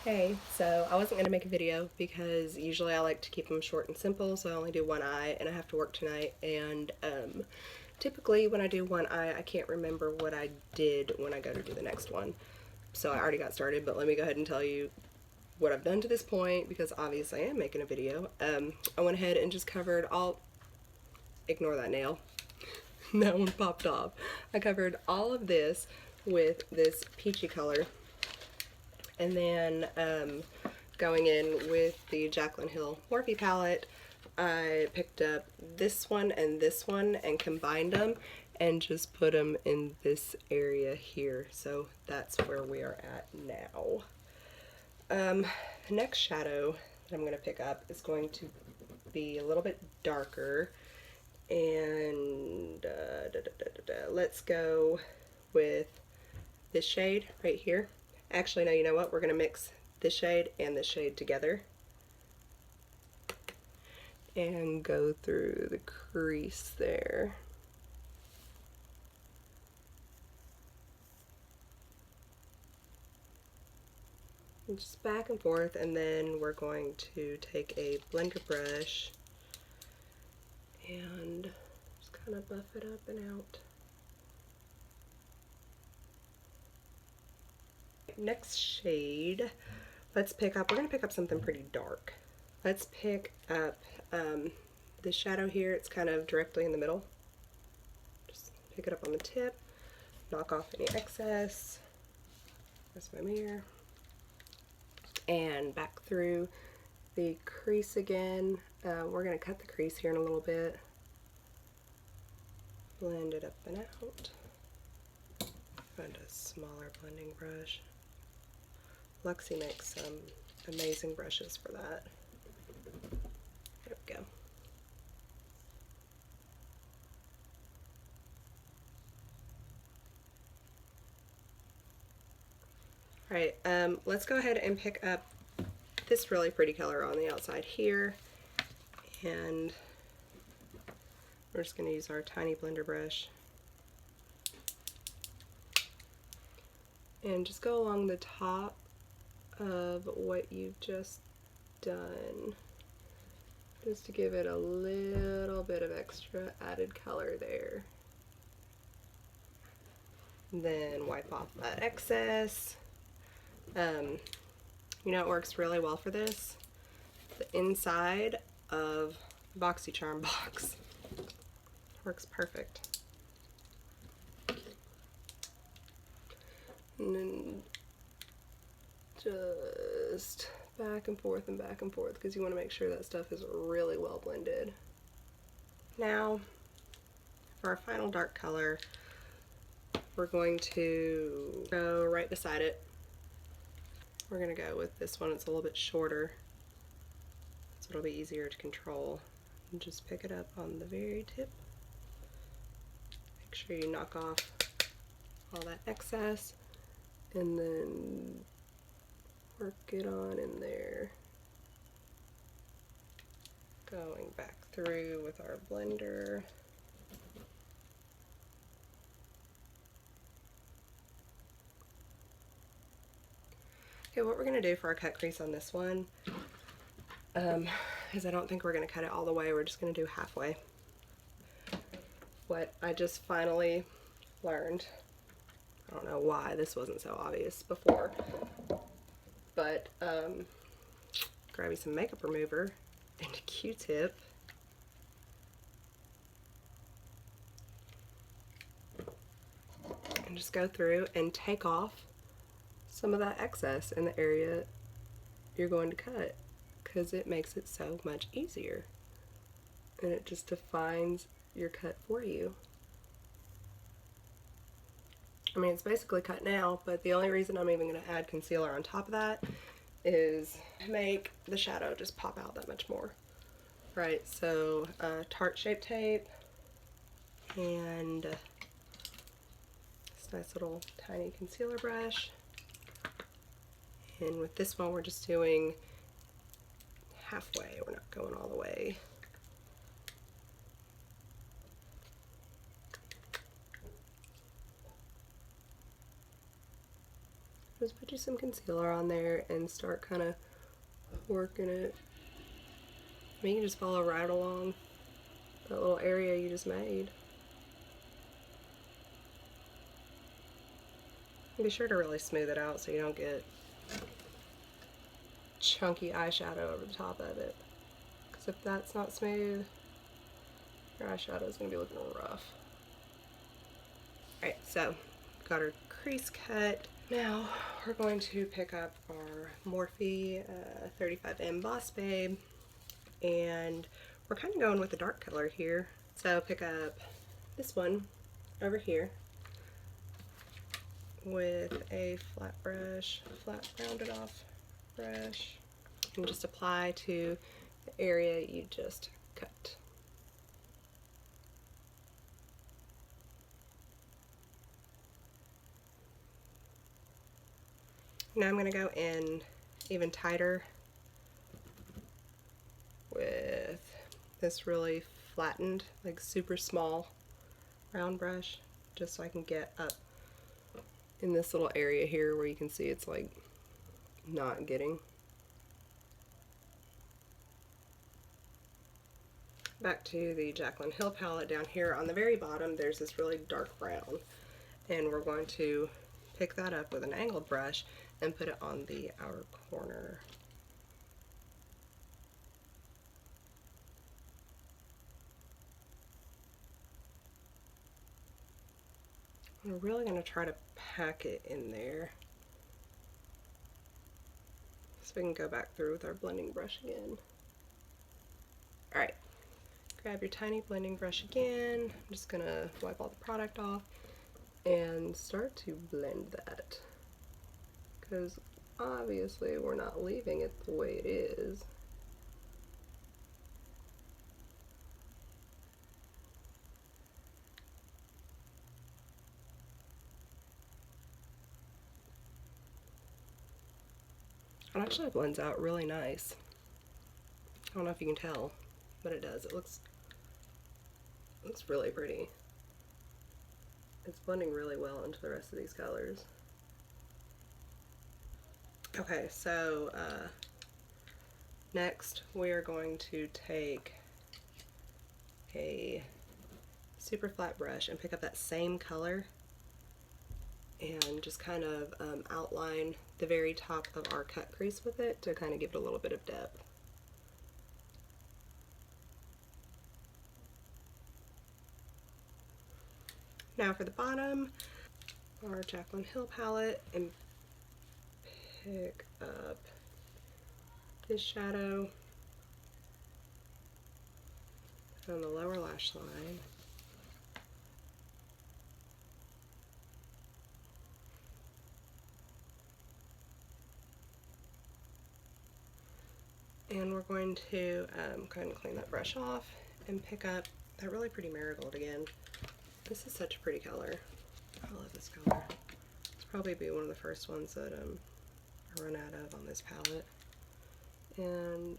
Hey, so I wasn't going to make a video because usually I like to keep them short and simple, so I only do one eye and I have to work tonight, and typically when I do one eye I can't remember what I did when I go to do the next one. So I already got started, but let me go ahead and tell you what I've done to this point because obviously I am making a video. I went ahead and just covered all, ignore that nail, that one popped off. I covered all of this with this peachy color. And then going in with the Jaclyn Hill Morphe palette, I picked up this one and combined them and just put them in this area here. So that's where we are at now. The next shadow that I'm going to pick up is going to be a little bit darker. And let's go with this shade right here. Actually, no, you know what? We're going to mix this shade and this shade together and go through the crease there. And just back and forth, and then we're going to take a blender brush and just kind of buff it up and out. Next shade, we're going to pick up something pretty dark. Let's pick up the shadow here. It's kind of directly in the middle. Just pick it up on the tip, knock off any excess. There's my mirror. And back through the crease again. We're going to cut the crease here in a little bit. Blend it up and out. Find a smaller blending brush. Luxie makes some amazing brushes for that. There we go. Alright, let's go ahead and pick up this really pretty color on the outside here, and we're just going to use our tiny blender brush and just go along the top of what you've just done, just to give it a little bit of extra added color there. Then wipe off that excess. You know, it works really well for this. The inside of BoxyCharm box works perfect. And then just back and forth because you want to make sure that stuff is really well blended. Now, for our final dark color, we're going to go right beside it. We're going to go with this one. It's a little bit shorter, so it'll be easier to control. And just pick it up on the very tip. Make sure you knock off all that excess, and then work it on in there. Going back through with our blender. Okay, what we're going to do for our cut crease on this one, is I don't think we're going to cut it all the way, we're just going to do halfway. What I just finally learned, I don't know why this wasn't so obvious before, but grab me some makeup remover and a Q-tip. And just go through and take off some of that excess in the area you're going to cut, because it makes it so much easier and it just defines your cut for you. I mean, it's basically cut now, but the only reason I'm even going to add concealer on top of that is make the shadow just pop out that much more. Right, so Tarte Shape Tape and this nice little tiny concealer brush. And with this one, we're just doing halfway. We're not going all the way. just put you some concealer on there and start kind of working it. I mean, you can just follow right along that little area you just made. Be sure to really smooth it out so you don't get chunky eyeshadow over the top of it. Because if that's not smooth, your eyeshadow is going to be looking rough. Alright, so got our crease cut. Now we're going to pick up our Morphe 35M Boss Babe, and we're kind of going with the dark color here. So pick up this one over here with a flat brush, flat rounded off brush, and just apply to the area you just cut. Now I'm going to go in even tighter with this really flattened, like super small round brush, just so I can get up in this little area here where you can see it's like not getting. Back to the Jaclyn Hill palette. Down here on the very bottom there's this really dark brown, and we're going to pick that up with an angled brush and put it on the outer corner. We're really going to try to pack it in there so we can go back through with our blending brush again. Alright, grab your tiny blending brush again. I'm just going to wipe all the product off and start to blend that, because obviously we're not leaving it the way it is. It actually blends out really nice. I don't know if you can tell, but it does. It looks really pretty. It's blending really well into the rest of these colors. Okay, so next we are going to take a super flat brush and pick up that same color and just kind of outline the very top of our cut crease with it to kind of give it a little bit of depth. Now for the bottom, our Jaclyn Hill palette, and pick up this shadow on the lower lash line. And we're going to kind of clean that brush off and pick up that really pretty marigold again. This is such a pretty color. I love this color. It's probably be one of the first ones that I run out of on this palette. And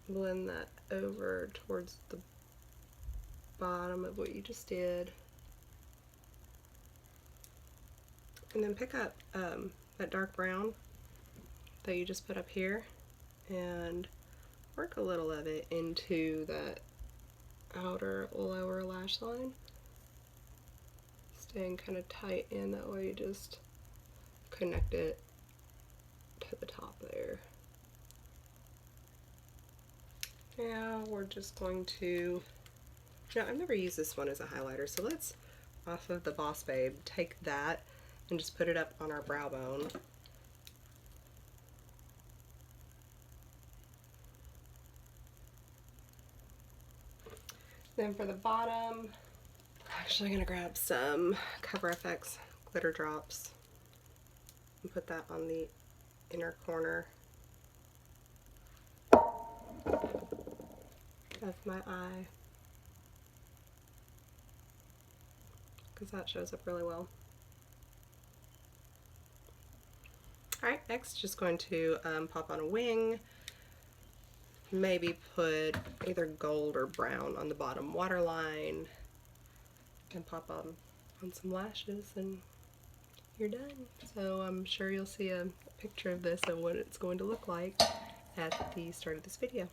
blend that over towards the bottom of what you just did. And then pick up that dark brown that you just put up here and work a little of it into that outer lower lash line, staying kind of tight in, that way you just connect it to the top there. Now we're just going to, I've never used this one as a highlighter, so let's, off of the Boss Babe, take that and just put it up on our brow bone. Then for the bottom, I'm actually going to grab some Cover FX glitter drops and put that on the inner corner of my eye, because that shows up really well. Alright, next just going to pop on a wing, maybe put either gold or brown on the bottom waterline, and pop on some lashes and you're done. So I'm sure you'll see a picture of this and what it's going to look like at the start of this video.